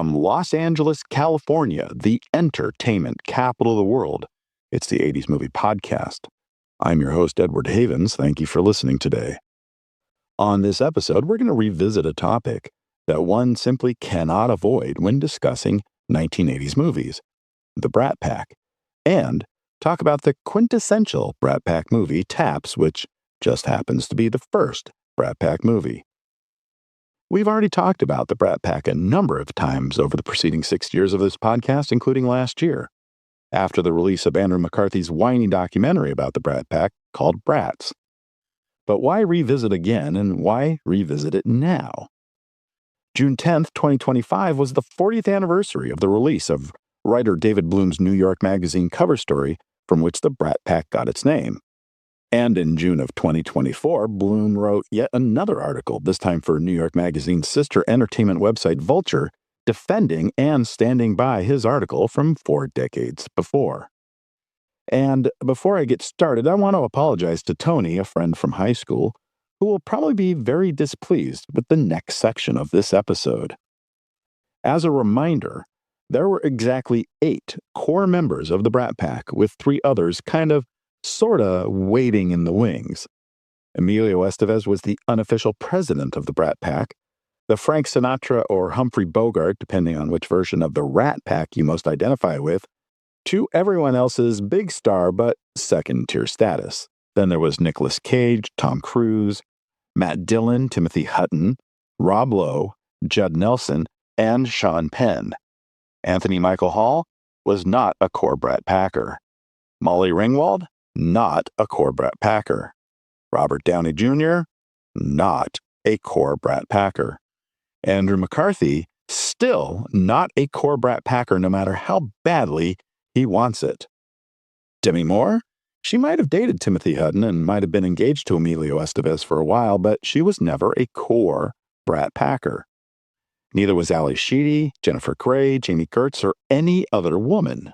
From Los Angeles, California, the entertainment capital of the world, it's the 80s Movie Podcast. I'm your host, Edward Havens. Thank you for listening today. On this episode, we're going to revisit a topic that one simply cannot avoid when discussing 1980s movies, the Brat Pack, and talk about the quintessential Brat Pack movie, Taps, which just happens to be the first Brat Pack movie. We've already talked about the Brat Pack a number of times over the preceding 6 years of this podcast, including last year, after the release of Andrew McCarthy's whiny documentary about the Brat Pack called Brats. But why revisit again, and why revisit it now? June 10th, 2025 was the 40th anniversary of the release of writer David Bloom's New York Magazine cover story from which the Brat Pack got its name. And in June of 2024, Bloom wrote yet another article, this time for New York Magazine's sister entertainment website Vulture, defending and standing by his article from 4 decades before. And before I get started, I want to apologize to Tony, a friend from high school, who will probably be very displeased with the next section of this episode. As a reminder, there were exactly 8 core members of the Brat Pack, with 3 others sorta waiting in the wings. Emilio Estevez was the unofficial president of the Brat Pack, the Frank Sinatra or Humphrey Bogart, depending on which version of the Rat Pack you most identify with, to everyone else's big star but second-tier status. Then there was Nicolas Cage, Tom Cruise, Matt Dillon, Timothy Hutton, Rob Lowe, Judd Nelson, and Sean Penn. Anthony Michael Hall was not a core Brat Packer. Molly Ringwald, not a core Brat Packer. Robert Downey Jr., not a core Brat Packer. Andrew McCarthy, still not a core Brat Packer no matter how badly he wants it. Demi Moore, she might have dated Timothy Hutton and might have been engaged to Emilio Estevez for a while, but she was never a core Brat Packer. Neither was Ali Sheedy, Jennifer Grey, Jamie Gertz, or any other woman.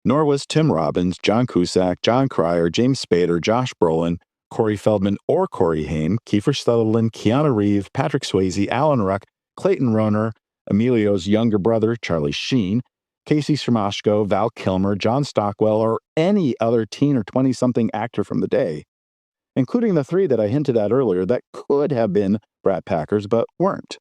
Nor was Tim Robbins, John Cusack, John Cryer, James Spader, Josh Brolin, Corey Feldman or Corey Haim, Kiefer Sutherland, Keanu Reeves, Patrick Swayze, Alan Ruck, Clayton Rohner, Emilio's younger brother, Charlie Sheen, Casey Srmashko, Val Kilmer, John Stockwell, or any other teen or 20-something actor from the day, including the 3 that I hinted at earlier that could have been Brat Packers but weren't.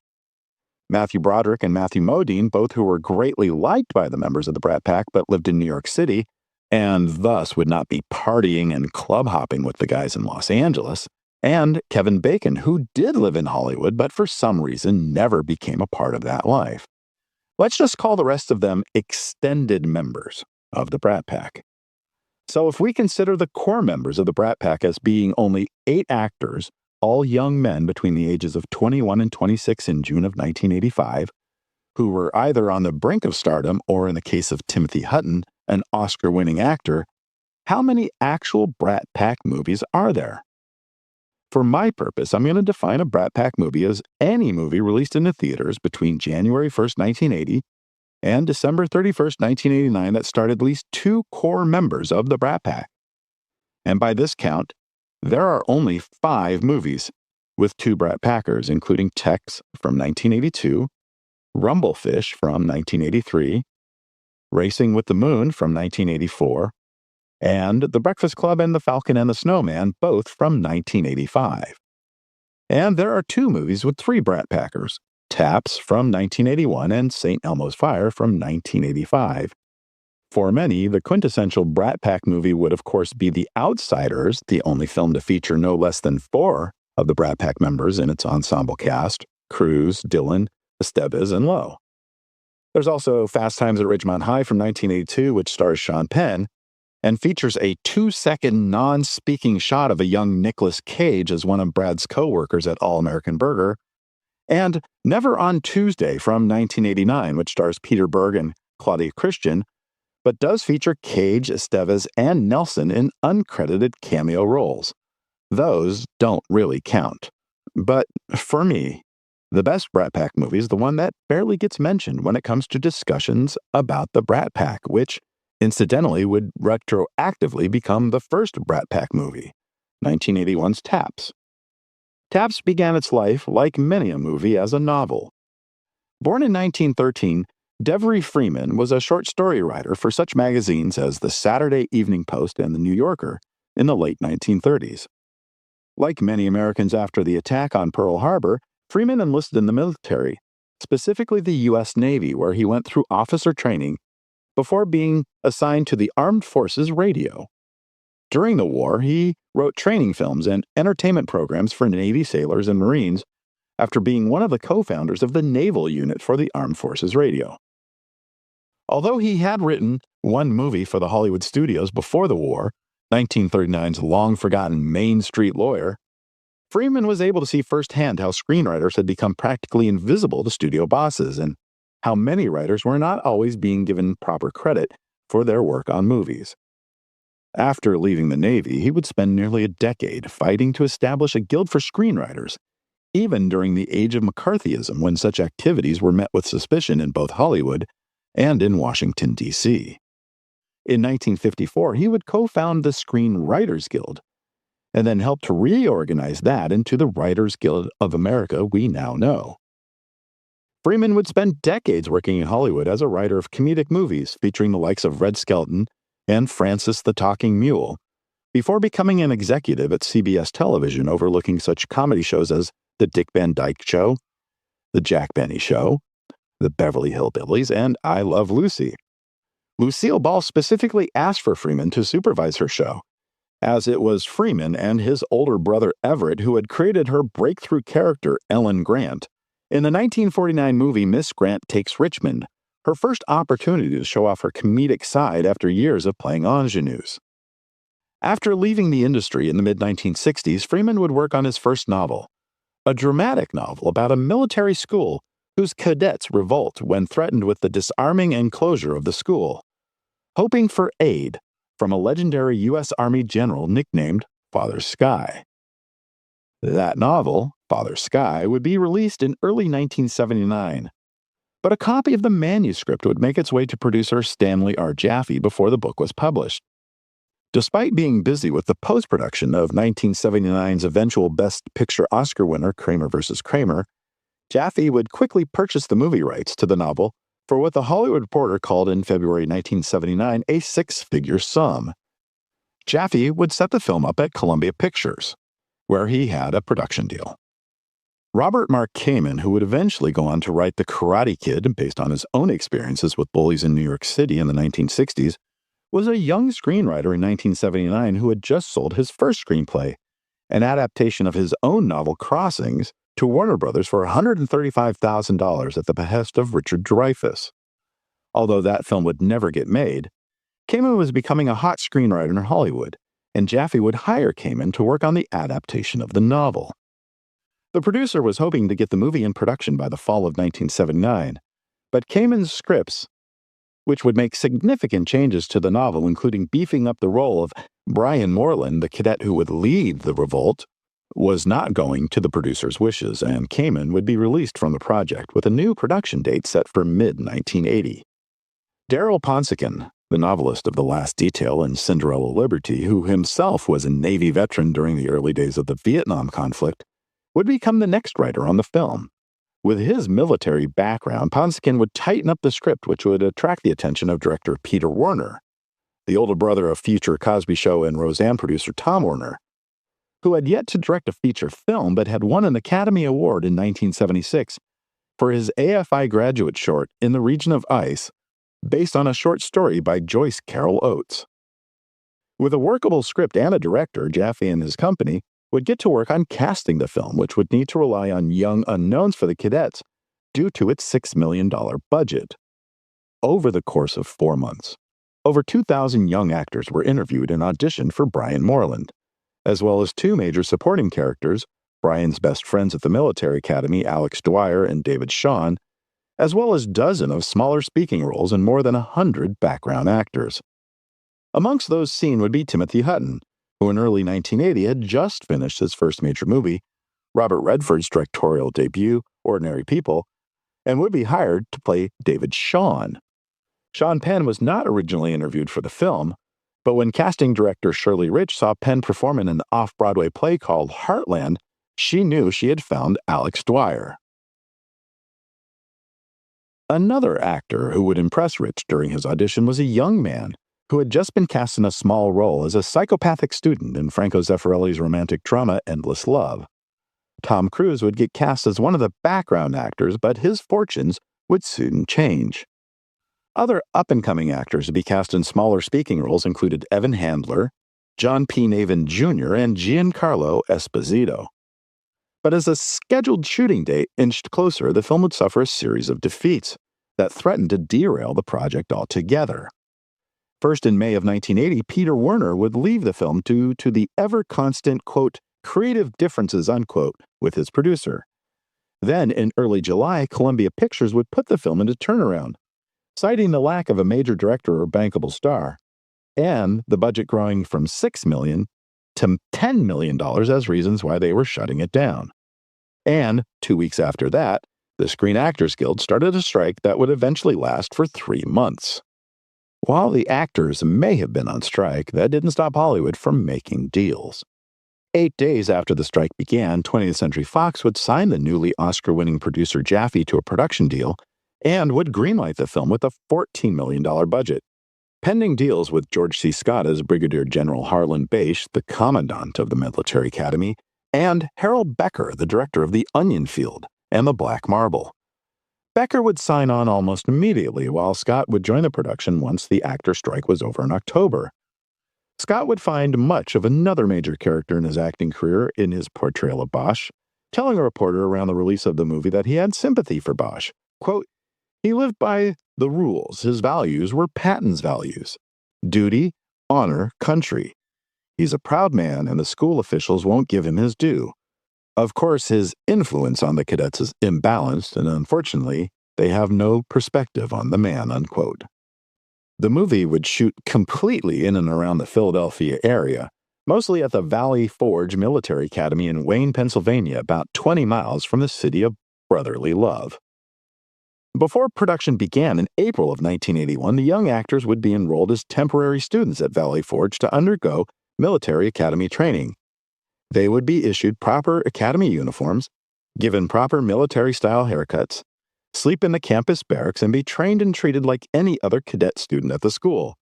Matthew Broderick and Matthew Modine, both who were greatly liked by the members of the Brat Pack but lived in New York City, and thus would not be partying and club hopping with the guys in Los Angeles, and Kevin Bacon, who did live in Hollywood but for some reason never became a part of that life. Let's just call the rest of them extended members of the Brat Pack. So if we consider the core members of the Brat Pack as being only 8 actors, all young men between the ages of 21 and 26 in June of 1985, who were either on the brink of stardom or, in the case of Timothy Hutton, an Oscar-winning actor, how many actual Brat Pack movies are there? For my purpose, I'm going to define a Brat Pack movie as any movie released in the theaters between January 1st, 1980 and December 31st, 1989 that starred at least 2 core members of the Brat Pack. And by this count, there are only 5 movies with 2 Brat Packers, including Tex from 1982, Rumblefish from 1983, Racing with the Moon from 1984, and The Breakfast Club and The Falcon and the Snowman, both from 1985. And there are 2 movies with 3 Brat Packers, Taps from 1981 and St. Elmo's Fire from 1985. For many, the quintessential Brat Pack movie would of course be The Outsiders, the only film to feature no less than 4 of the Brat Pack members in its ensemble cast: Cruise, Dillon, Estevez, and Lowe. There's also Fast Times at Ridgemont High from 1982, which stars Sean Penn, and features a 2-second non-speaking shot of a young Nicolas Cage as one of Brad's co-workers at All American Burger, and Never on Tuesday from 1989, which stars Peter Berg and Claudia Christian, but does feature Cage, Estevez, and Nelson in uncredited cameo roles. Those don't really count. But for me, the best Brat Pack movie is the one that barely gets mentioned when it comes to discussions about the Brat Pack, which, incidentally, would retroactively become the first Brat Pack movie, 1981's Taps. Taps began its life, like many a movie, as a novel. Born in 1913, Devery Freeman was a short story writer for such magazines as the Saturday Evening Post and the New Yorker in the late 1930s. Like many Americans after the attack on Pearl Harbor, Freeman enlisted in the military, specifically the U.S. Navy, where he went through officer training before being assigned to the Armed Forces Radio. During the war, he wrote training films and entertainment programs for Navy sailors and Marines after being one of the co-founders of the Naval Unit for the Armed Forces Radio. Although he had written one movie for the Hollywood studios before the war, 1939's long-forgotten Main Street Lawyer, Freeman was able to see firsthand how screenwriters had become practically invisible to studio bosses and how many writers were not always being given proper credit for their work on movies. After leaving the Navy, he would spend nearly a decade fighting to establish a guild for screenwriters, even during the age of McCarthyism when such activities were met with suspicion in both Hollywood and in Washington, D.C. In 1954, he would co-found the Screenwriters Guild, and then helped to reorganize that into the Writers Guild of America we now know. Freeman would spend decades working in Hollywood as a writer of comedic movies featuring the likes of Red Skelton and Francis the Talking Mule, before becoming an executive at CBS Television overlooking such comedy shows as The Dick Van Dyke Show, The Jack Benny Show, The Beverly Hillbillies, and I Love Lucy. Lucille Ball specifically asked for Freeman to supervise her show, as it was Freeman and his older brother Everett who had created her breakthrough character, Ellen Grant, in the 1949 movie Miss Grant Takes Richmond, her first opportunity to show off her comedic side after years of playing ingenues. After leaving the industry in the mid-1960s, Freeman would work on his first novel, a dramatic novel about a military school whose cadets revolt when threatened with the disarming and closure of the school, hoping for aid from a legendary U.S. Army general nicknamed Father Sky. That novel, Father Sky, would be released in early 1979, but a copy of the manuscript would make its way to producer Stanley R. Jaffe before the book was published. Despite being busy with the post-production of 1979's eventual Best Picture Oscar winner Kramer vs. Kramer, Jaffe would quickly purchase the movie rights to the novel for what the Hollywood Reporter called in February 1979 a six-figure sum. Jaffe would set the film up at Columbia Pictures, where he had a production deal. Robert Mark Kamen, who would eventually go on to write The Karate Kid based on his own experiences with bullies in New York City in the 1960s, was a young screenwriter in 1979 who had just sold his first screenplay, an adaptation of his own novel Crossings, to Warner Brothers for $135,000 at the behest of Richard Dreyfuss. Although that film would never get made, Kamen was becoming a hot screenwriter in Hollywood, and Jaffe would hire Kamen to work on the adaptation of the novel. The producer was hoping to get the movie in production by the fall of 1979, but Kamen's scripts, which would make significant changes to the novel, including beefing up the role of Brian Moreland, the cadet who would lead the revolt, was not going to the producer's wishes, and Kamen would be released from the project with a new production date set for mid-1980. Darryl Ponsican, the novelist of The Last Detail and Cinderella Liberty, who himself was a Navy veteran during the early days of the Vietnam conflict, would become the next writer on the film. With his military background, Ponsican would tighten up the script, which would attract the attention of director Peter Warner, the older brother of future Cosby Show and Roseanne producer Tom Warner, who had yet to direct a feature film but had won an Academy Award in 1976 for his AFI graduate short In the Region of Ice, based on a short story by Joyce Carol Oates. With a workable script and a director, Jaffe and his company would get to work on casting the film, which would need to rely on young unknowns for the cadets due to its $6 million budget. Over the course of 4 months, over 2,000 young actors were interviewed and auditioned for Brian Moreland, as well as two major supporting characters, Brian's best friends at the military academy, Alex Dwyer and David Shawn, as well as dozens of smaller speaking roles and more than 100 background actors. Amongst those seen would be Timothy Hutton, who in early 1980 had just finished his first major movie, Robert Redford's directorial debut, Ordinary People, and would be hired to play David Shawn. Sean Penn was not originally interviewed for the film, but when casting director Shirley Rich saw Penn perform in an off-Broadway play called Heartland, she knew she had found Alex Dwyer. Another actor who would impress Rich during his audition was a young man who had just been cast in a small role as a psychopathic student in Franco Zeffirelli's romantic drama Endless Love. Tom Cruise would get cast as one of the background actors, but his fortunes would soon change. Other up-and-coming actors to be cast in smaller speaking roles included Evan Handler, John P. Navin Jr., and Giancarlo Esposito. But as a scheduled shooting date inched closer, the film would suffer a series of defeats that threatened to derail the project altogether. First, in May of 1980, Peter Werner would leave the film due to the ever-constant, quote, creative differences, unquote, with his producer. Then, in early July, Columbia Pictures would put the film into turnaround, citing the lack of a major director or bankable star, and the budget growing from $6 million to $10 million as reasons why they were shutting it down. And 2 weeks after that, the Screen Actors Guild started a strike that would eventually last for 3 months. While the actors may have been on strike, that didn't stop Hollywood from making deals. 8 days after the strike began, 20th Century Fox would sign the newly Oscar-winning producer Jaffe to a production deal and would greenlight the film with a $14 million budget. Pending deals with George C. Scott as Brigadier General Harlan Bache, the commandant of the Military Academy, and Harold Becker, the director of The Onion Field and The Black Marble. Becker would sign on almost immediately, while Scott would join the production once the actor strike was over in October. Scott would find much of another major character in his acting career in his portrayal of Bosch, telling a reporter around the release of the movie that he had sympathy for Bosch. Quote, he lived by the rules. His values were Patton's values: duty, honor, country. He's a proud man, and the school officials won't give him his due. Of course, his influence on the cadets is imbalanced, and unfortunately, they have no perspective on the man, unquote. The movie would shoot completely in and around the Philadelphia area, mostly at the Valley Forge Military Academy in Wayne, Pennsylvania, about 20 miles from the city of brotherly love. Before production began in April of 1981, the young actors would be enrolled as temporary students at Valley Forge to undergo military academy training. They would be issued proper academy uniforms, given proper military-style haircuts, sleep in the campus barracks, and be trained and treated like any other cadet student at the school.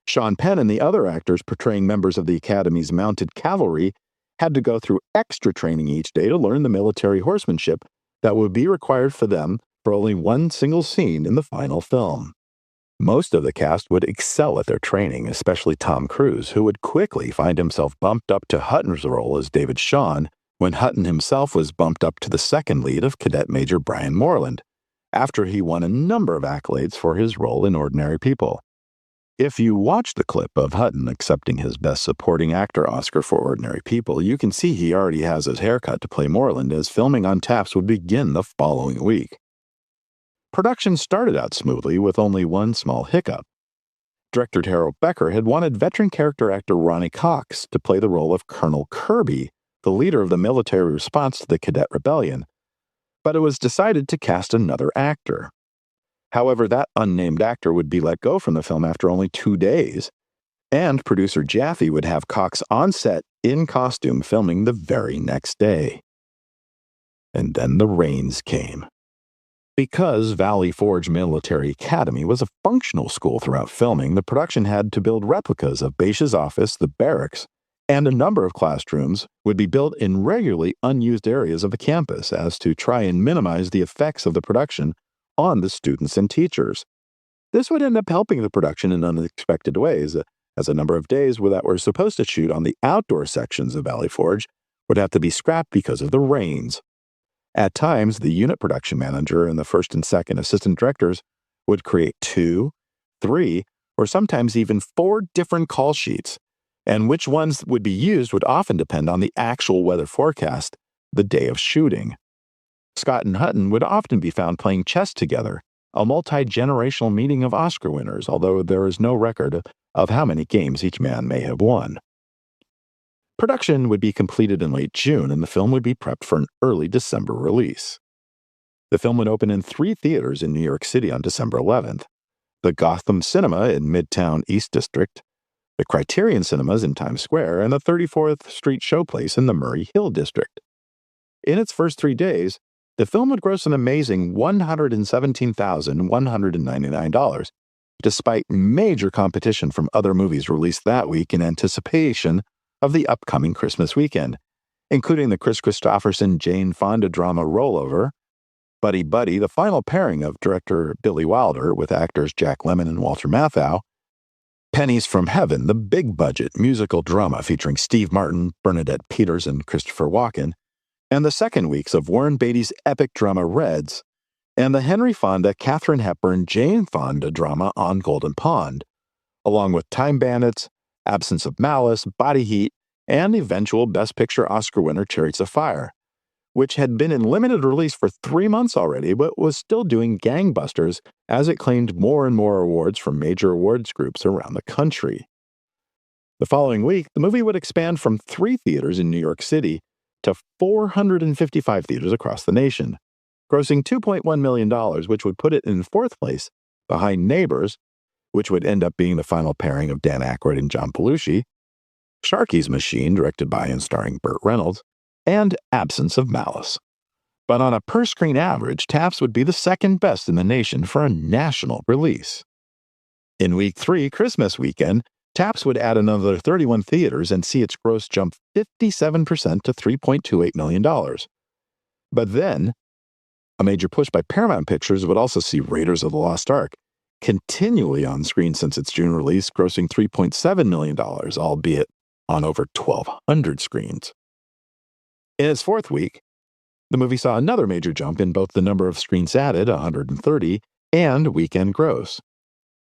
Sean Penn and the other actors portraying members of the Academy's mounted cavalry had to go through extra training each day to learn the military horsemanship that would be required for them for only one single scene in the final film. Most of the cast would excel at their training, especially Tom Cruise, who would quickly find himself bumped up to Hutton's role as David Shawn when Hutton himself was bumped up to the second lead of Cadet Major Brian Moreland, after he won a number of accolades for his role in Ordinary People. If you watch the clip of Hutton accepting his Best Supporting Actor Oscar for Ordinary People, you can see he already has his haircut to play Moreland, as filming on taps would begin the following week. Production started out smoothly with only one small hiccup. Director Harold Becker had wanted veteran character actor Ronnie Cox to play the role of Colonel Kirby, the leader of the military response to the Cadet Rebellion, but it was decided to cast another actor. However, that unnamed actor would be let go from the film after only 2 days, and producer Jaffe would have Cox on set in costume filming the very next day. And then the rains came. Because Valley Forge Military Academy was a functional school throughout filming, the production had to build replicas of Bache's office, the barracks, and a number of classrooms would be built in regularly unused areas of the campus as to try and minimize the effects of the production on the students and teachers. This would end up helping the production in unexpected ways, as a number of days that were supposed to shoot on the outdoor sections of Valley Forge would have to be scrapped because of the rains. At times, the unit production manager and the first and second assistant directors would create 2, 3, or sometimes even 4 different call sheets, and which ones would be used would often depend on the actual weather forecast the day of shooting. Scott and Hutton would often be found playing chess together, a multi-generational meeting of Oscar winners, although there is no record of how many games each man may have won. Production would be completed in late June, and the film would be prepped for an early December release. The film would open in 3 theaters in New York City on December 11th, the Gotham Cinema in Midtown East District, the Criterion Cinemas in Times Square, and the 34th Street Showplace in the Murray Hill District. In its first 3 days, the film would gross an amazing $117,199, despite major competition from other movies released that week in anticipation of the upcoming Christmas weekend, including the Chris Christopherson-Jane Fonda drama Rollover, Buddy Buddy, the final pairing of director Billy Wilder with actors Jack Lemmon and Walter Matthau, Pennies from Heaven, the big-budget musical drama featuring Steve Martin, Bernadette Peters, and Christopher Walken, and the second weeks of Warren Beatty's epic drama Reds, and the Henry Fonda, Katharine Hepburn, Jane Fonda drama On Golden Pond, along with Time Bandits, Absence of Malice, Body Heat, and eventual Best Picture Oscar winner Chariots of Fire, which had been in limited release for 3 months already, but was still doing gangbusters as it claimed more and more awards from major awards groups around the country. The following week, the movie would expand from 3 theaters in New York City to 455 theaters across the nation, grossing $2.1 million, which would put it in 4th place behind Neighbors, which would end up being the final pairing of Dan Aykroyd and John Belushi, Sharky's Machine, directed by and starring Burt Reynolds, and Absence of Malice. But on a per-screen average, Taps would be the second best in the nation for a national release. In Week 3, Christmas weekend, Taps would add another 31 theaters and see its gross jump 57% to $3.28 million. But then, a major push by Paramount Pictures would also see Raiders of the Lost Ark continually on screen since its June release, grossing $3.7 million, albeit on over 1,200 screens. In its 4th week, the movie saw another major jump in both the number of screens added, 130, and weekend gross.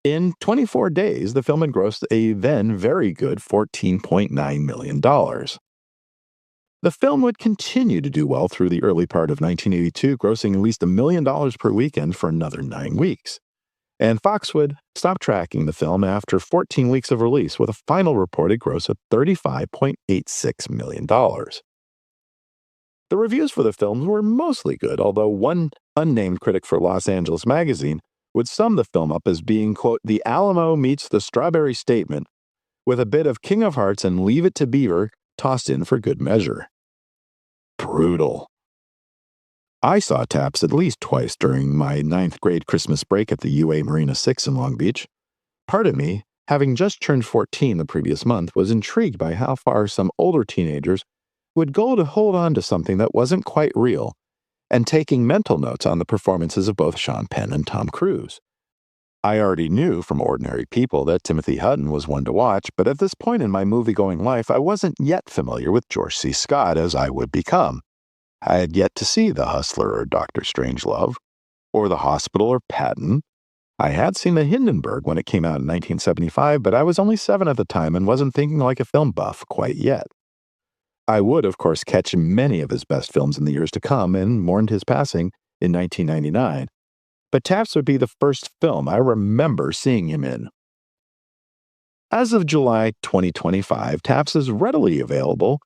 In 24 days, the film had grossed a then very good $14.9 million. The film would continue to do well through the early part of 1982, grossing at least $1 million per weekend for another 9 weeks. And Fox would stop tracking the film after 14 weeks of release with a final reported gross of $35.86 million. The reviews for the films were mostly good, although one unnamed critic for Los Angeles Magazine would sum the film up as being, quote, the Alamo meets the Strawberry Statement, with a bit of King of Hearts and Leave It to Beaver tossed in for good measure. Brutal. I saw Taps at least twice during my 9th grade Christmas break at the UA Marina 6 in Long Beach. Part of me, having just turned 14 the previous month, was intrigued by how far some older teenagers would go to hold on to something that wasn't quite real, and taking mental notes on the performances of both Sean Penn and Tom Cruise. I already knew from Ordinary People that Timothy Hutton was one to watch, but at this point in my movie-going life, I wasn't yet familiar with George C. Scott as I would become. I had yet to see The Hustler or Dr. Strangelove, or The Hospital or Patton. I had seen The Hindenburg when it came out in 1975, but I was only 7 at the time and wasn't thinking like a film buff quite yet. I would, of course, catch many of his best films in the years to come and mourned his passing in 1999. But Taps would be the first film I remember seeing him in. As of July 2025, Taps is readily available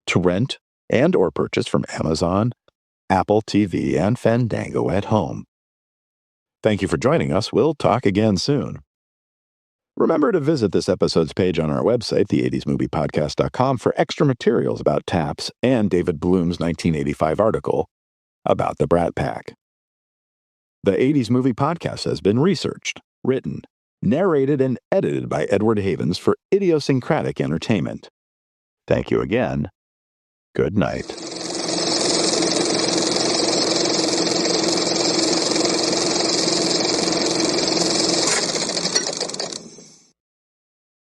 to rent and or purchase from Amazon, Apple TV, and Fandango at home. Thank you for joining us. We'll talk again soon. Remember to visit this episode's page on our website, the80smoviepodcast.com, for extra materials about Taps and David Bloom's 1985 article about the Brat Pack. The 80s Movie Podcast has been researched, written, narrated, and edited by Edward Havens for Idiosyncratic Entertainment. Thank you again. Good night.